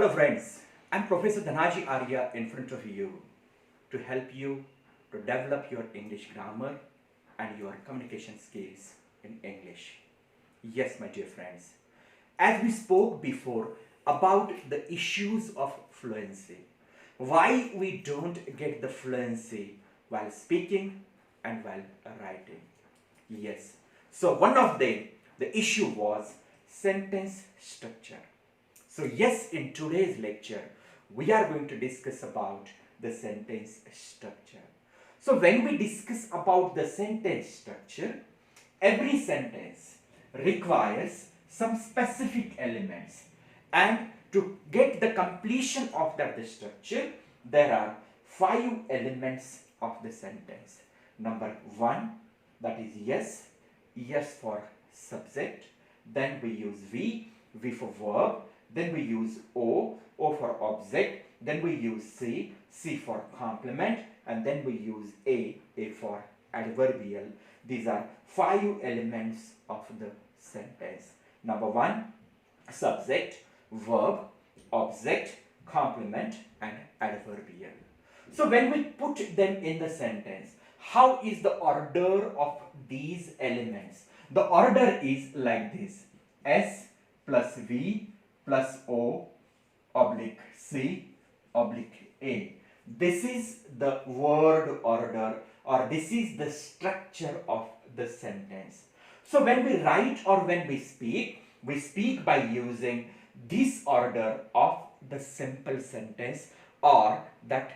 Hello friends, I'm Professor Dhanaji Arya in front of you to help you to develop your English grammar and your communication skills in English. Yes, my dear friends, as we spoke before about the issues of fluency, why we don't get the fluency while speaking and while writing. Yes, so one of them, the issue was sentence structure. So yes, in today's lecture, we are going to discuss about the sentence structure. So when we discuss about the sentence structure, every sentence requires some specific elements, and to get the completion of that the structure, there are 5 elements of the sentence. Number 1, that is yes, yes for subject, then we use V for verb, then we use O for object, then we use C for complement, and then we use A for adverbial. These are 5 elements of the sentence. Number 1, subject, verb, object, complement, and adverbial. So when we put them in the sentence, how is the order of these elements? The order is like this: S plus V plus O oblique C oblique A. This is the word order, or this is the structure of the sentence. So when we write or when we speak by using this order of the simple sentence, or that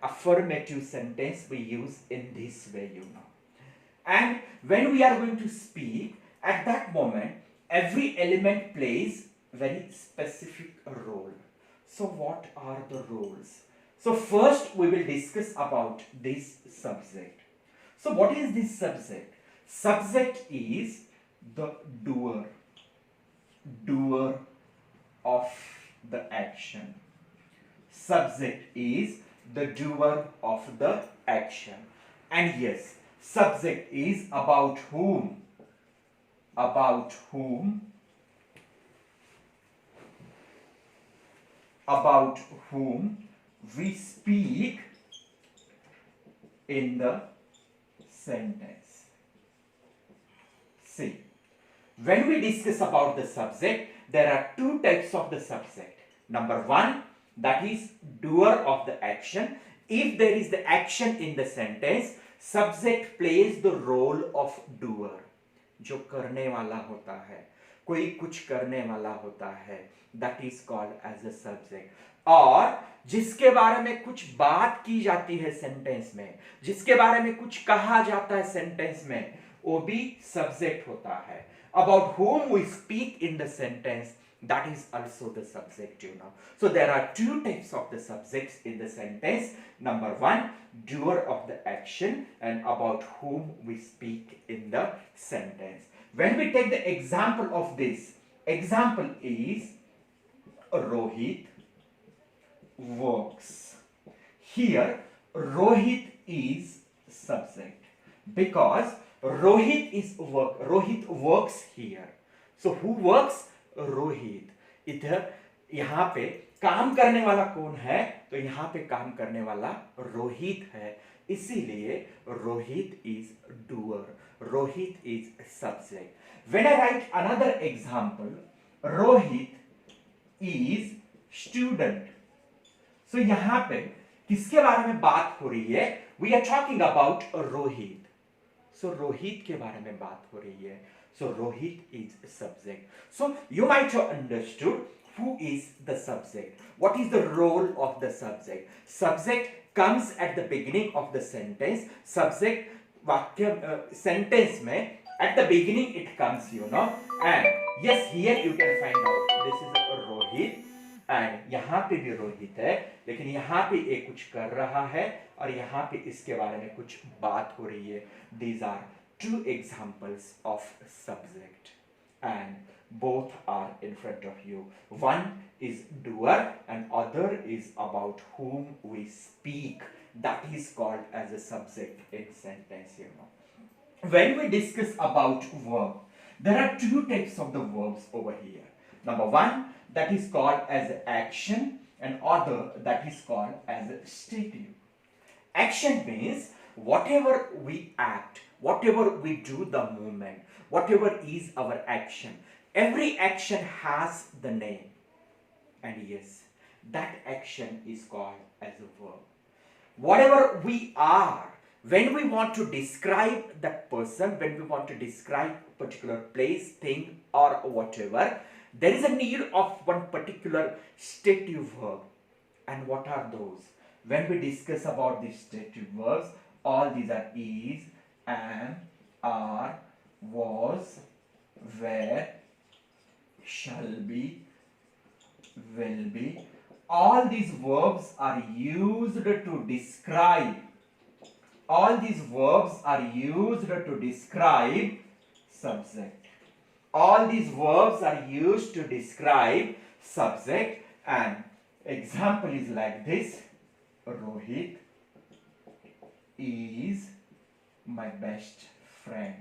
affirmative sentence we use in this way, And when we are going to speak, at that moment, every element plays very specific role. So what are the roles? So first we will discuss about this subject. So what is this subject? Subject is the doer of the action. Subject is the doer of the action. And yes, subject is about whom we speak in the sentence. See, when we discuss about the subject, there are 2 types of the subject. Number 1, that is doer of the action. If there is the action in the sentence, subject plays the role of doer. जो करने वाला होता है, कोई कुछ करने वाला होता है, that is called as a subject. और जिसके बारे में कुछ बात की जाती है सेंटेंस में, जिसके बारे में कुछ कहा जाता है सेंटेंस में, वो भी सब्जेक्ट होता है. About whom we speak in the sentence, that is also the subject, So there are 2 types of the subjects in the sentence. Number 1, doer of the action, and about whom we speak in the sentence. When we take the example of this, example is Rohit works. Here Rohit is subject because Rohit is work. Rohit works here. So who works? Rohit. इधर यहाँ पे काम करने वाला कौन है? तो यहाँ पे काम करने वाला रोहित है, इसीलिए Rohit is doer, Rohit is subject. When I write another example, Rohit is student. So यहाँ पे किसके बारे में बात हो रही है? We are talking about Rohit. So Rohit के बारे में बात हो रही है. So Rohit is subject. So you might have understood who is the subject. What is the role of the subject? Subject comes at the beginning of the sentence. Subject sentence में at the beginning it comes, And yes, here you can find out this is Rohit, and यहाँ पे भी रोहित है, लेकिन यहाँ पे एक कुछ कर रहा है और यहाँ पे इसके बारे में कुछ बात हो रही है. These are 2 examples of subject, and both are in front of you. One is doer and other is about whom we speak. That is called as a subject in sentence, When we discuss about verb, there are 2 types of the verbs over here. Number one, that is called as action, and other that is called as stative. Action means whatever we act, whatever we do, the movement, whatever is our action. Every action has the name. And yes, that action is called as a verb. Whatever we are, when we want to describe that person, when we want to describe particular place, thing, or whatever, there is a need of one particular stative verb. And what are those? When we discuss about these stative verbs, all these are is, am, are, was, were, shall be, will be. All these verbs are used to describe. All these verbs are used to describe subject. All these verbs are used to describe subject, and example is like this. Rohit is my best friend.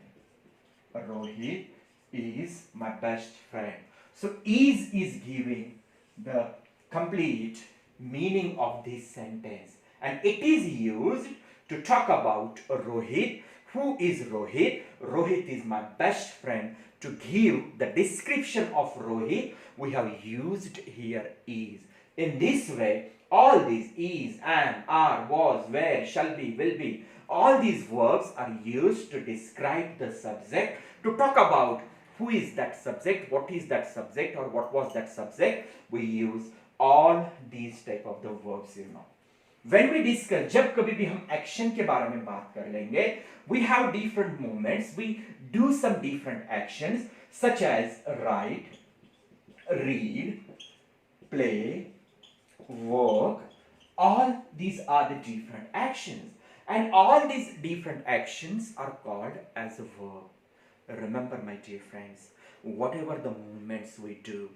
Rohit is my best friend. So is giving the complete meaning of this sentence, and it is used to talk about Rohit. Who is Rohit? Rohit is my best friend. To give the description of Rohit, we have used here is. In this way, all these is, am, are, was, were, shall be, will be, all these verbs are used to describe the subject, to talk about who is that subject, what is that subject, or what was that subject. We use all these type of the verbs, When we discuss, जब कभी भी हम action के बारे में बात कर लेंगे, we have different movements, we do some different actions such as write, read, play, work. All these are the different actions, and all these different actions are called as a verb. Remember, my dear friends, whatever the movements we do,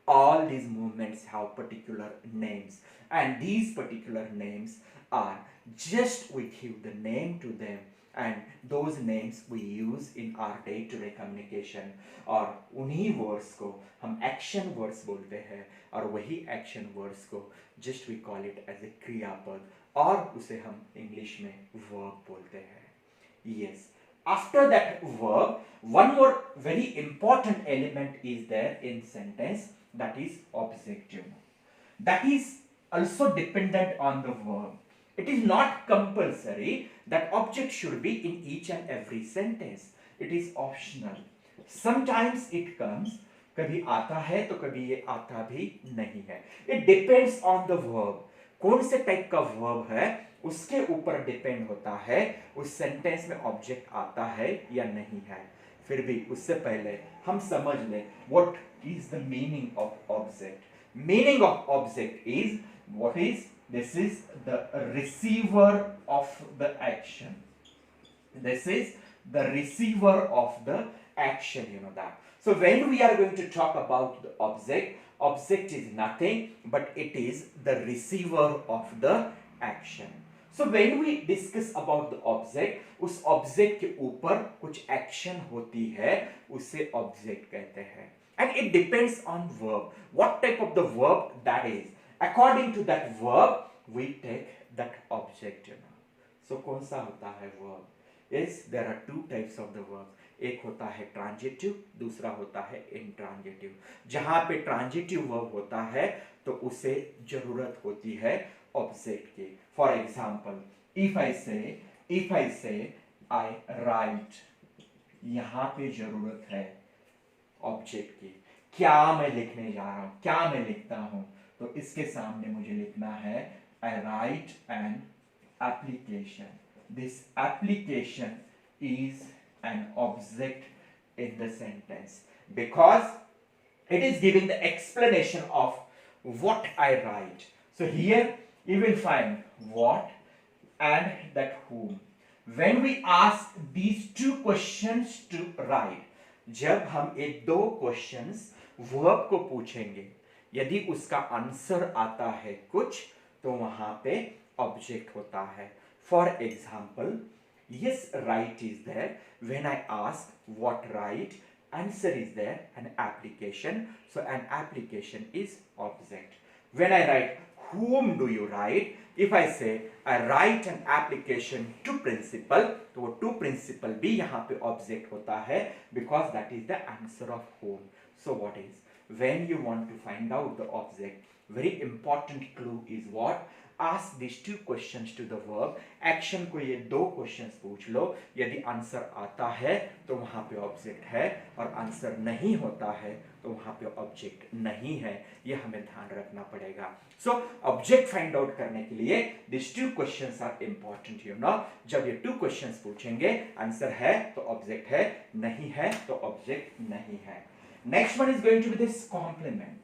all these movements have particular names, and these particular names are just we give the name to them, and those names we use in our day-to-day communication. और उन्हीं words को हम action words बोलते हैं, और वही action words को just we call it as a क्रियापद, और उसे हम English में verb बोलते हैं. Yes. After that verb, one more very important element is there in sentence, that is objective. That is also dependent on the verb. It is not compulsory that object should be in each and every sentence. It is optional. Sometimes it comes, कभी आता है तो कभी ये आता भी नहीं है. It depends on the verb. कौन से टाइप का verb है उसके ऊपर डिपेंड होता है उस सेंटेंस में ऑब्जेक्ट आता है या नहीं है. फिर भी उससे पहले हम समझ लें what is the meaning of object. Meaning of object is what is, this is the receiver of the action. This is the receiver of the action, that. So when we are going to talk about the object, object is nothing but it is the receiver of the action. So when we discuss about the object, उस object के ऊपर कुछ action होती है, उसे object कहते हैं. And it depends on verb. What type of the verb that is. According to that verb, we take that object. So कौन सा होता है verb? Yes, there are two types of the verb. एक होता है transitive, दूसरा होता है intransitive. जहाँ पे transitive verb होता है तो उसे जरूरत होती है object की. For example, if I say I write, यहाँ पे जरूरत है object की. क्या मैं लिखने जा रहा हूँ, क्या मैं लिखता हूँ, तो इसके सामने मुझे लिखना है I write an application. This application is an object in the sentence because it is giving the explanation of what I write. So here you will find what and that whom. When we ask these two questions to write, जब हम एक दो questions verb को पूछेंगे, यदि उसका answer आता है कुछ तो वहां पे object होता है. For example, yes, write is there. When I ask what write, answer is there, an application. So an application is object. When I write, whom do you write? If I say I write an application to principal, तो वो to principal भी यहाँ पे object होता है, because that is the answer of whom. So what is? When you want to find out the object, very important clue is what? Ask these two questions to the verb. Action को ये दो questions पूछ लो. यदि answer आता है तो वहाँ पे ऑब्जेक्ट है, और आंसर नहीं होता है तो वहाँ पे ऑब्जेक्ट नहीं है. ये हमें ध्यान रखना पड़ेगा. So ऑब्जेक्ट फाइंड आउट करने के लिए these two questions are important, you know. जब ये two questions पूछेंगे, आंसर है तो ऑब्जेक्ट है, नहीं है तो ऑब्जेक्ट नहीं है. Next one is going to be this complement.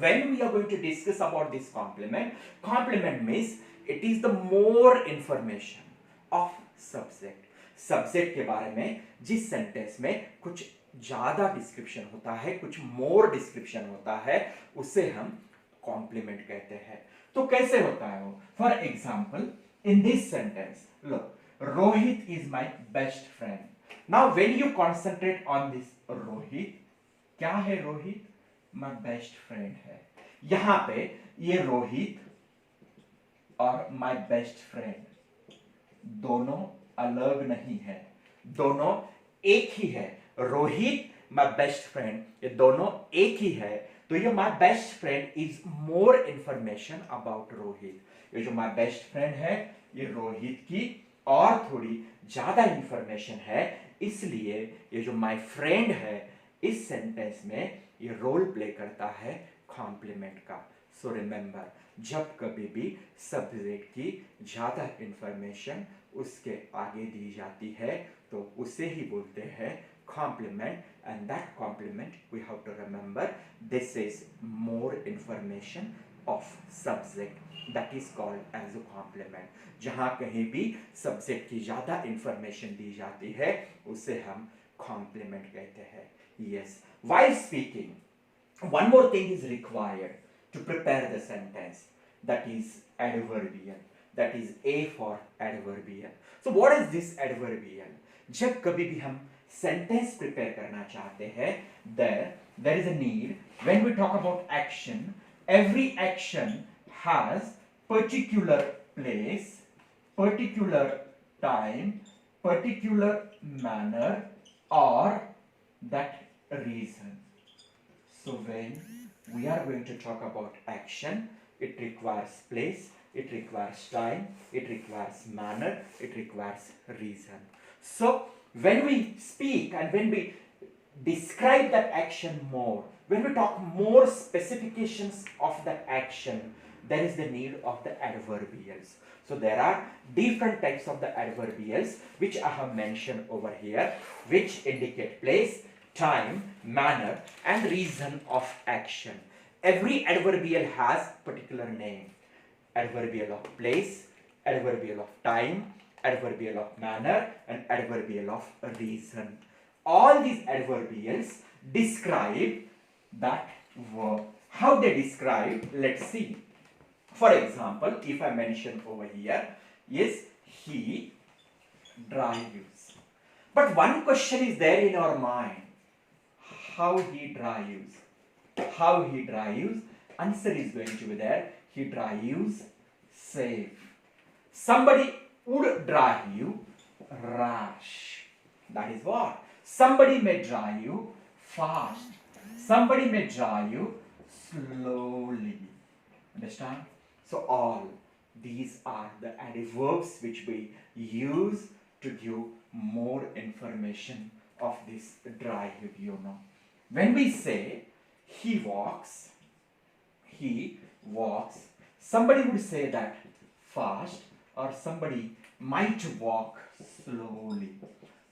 When we are going to discuss about this complement means it is the more information of subject. Subject के बारे में जिस sentence में कुछ ज़्यादा description होता है, कुछ more description होता है, उसे हम complement कहते हैं. तो कैसे होता है वो? For example, in this sentence, look, Rohit is my best friend. Now when you concentrate on this Rohit, क्या है रोहित? My best friend है. यहाँ पे ये रोहित और my best friend दोनों अलग नहीं है, दोनों एक ही है. रोहित, my best friend, ये दोनों एक ही है. तो ये my best friend is more information about Rohit. ये जो my best friend है, ये रोहित की और थोड़ी ज्यादा इंफॉर्मेशन है. इसलिए ये जो my friend है, इस सेंटेंस में ये रोल प्ले करता है कॉम्प्लीमेंट का. सो रिमेंबर, जब कभी भी सब्जेक्ट की ज्यादा इंफॉर्मेशन उसके आगे दी जाती है तो उसे ही बोलते हैं compliment. And that compliment we have to remember, this is more information of subject, that is called as a compliment. जहां कहीं भी सब्जेक्ट की ज्यादा इंफॉर्मेशन दी जाती है उसे हम कॉम्प्लीमेंट कहते हैं. Yes. While speaking, one more thing is required to prepare the sentence. That is adverbial. That is A for adverbial. So what is this adverbial? जब कभी भी हम sentence prepare करना चाहते हैं, there is a need. When we talk about action, every action has particular place, particular time, particular manner, or that reason. So when we are going to talk about action, it requires place, it requires time, it requires manner, it requires reason. So when we speak and when we describe that action more, when we talk more specifications of that action, there is the need of the adverbials. So there are different types of the adverbials which I have mentioned over here, which indicate place, time, manner, and reason of action. Every adverbial has particular name. Adverbial of place, adverbial of time, adverbial of manner, and adverbial of reason. All these adverbials describe that verb. How they describe? Let's see. For example, if I mention over here, yes, he drives. But one question is there in our mind. How he drives? How he drives? Answer is going to be there. He drives safe. Somebody would drive you rash. That is what? Somebody may drive you fast. Somebody may drive you slowly. Understand? So all these are the adverbs which we use to give more information of this drive, you know. When we say he walks, somebody would say that fast, or somebody might walk slowly.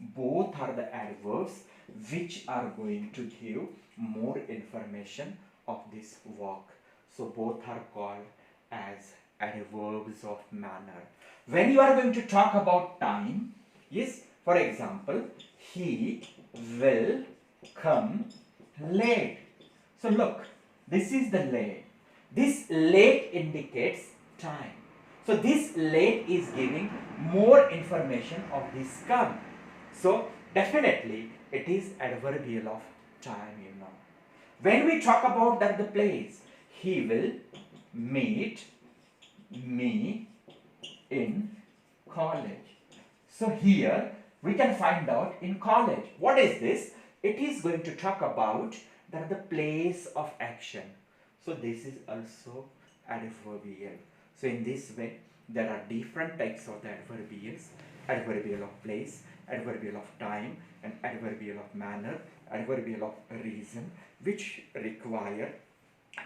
Both are the adverbs which are going to give more information of this walk. So both are called as adverbs of manner. When you are going to talk about time, yes, for example, he will come late. So look, this is the late. This late indicates time. So this late is giving more information of this come. So definitely it is adverbial of time, you know. When we talk about that the place, he will meet me in college. So here we can find out in college. What is this? It is going to talk about that the place of action. So this is also adverbial. So in this way, there are different types of the adverbials: adverbial of place, adverbial of time, and adverbial of manner, adverbial of reason, which require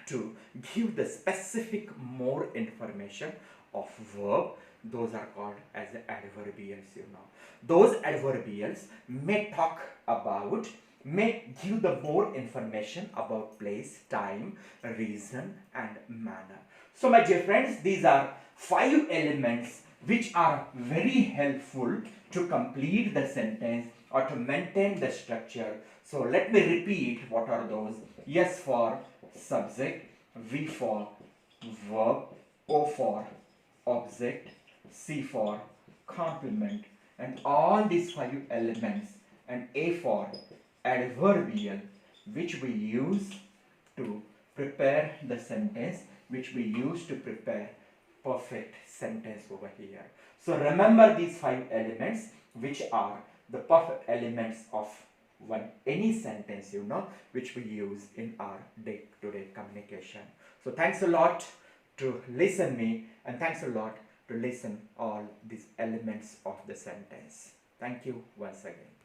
to give the specific more information of verb. Those are called as the adverbials, you know. Those adverbials may talk about, may give the more information about place, time, reason, and manner. So my dear friends, these are 5 elements which are very helpful to complete the sentence or to maintain the structure. So let me repeat what are those. S for subject, V for verb, O for object, C for complement, and all these 5 elements, and A for adverbial, which we use to prepare the sentence, which we use to prepare perfect sentence over here. So remember these 5 elements, which are the perfect elements of any sentence, you know, which we use in our day-to-day communication. So thanks a lot to listen me, and thanks a lot to listen all these elements of the sentence. Thank you once again.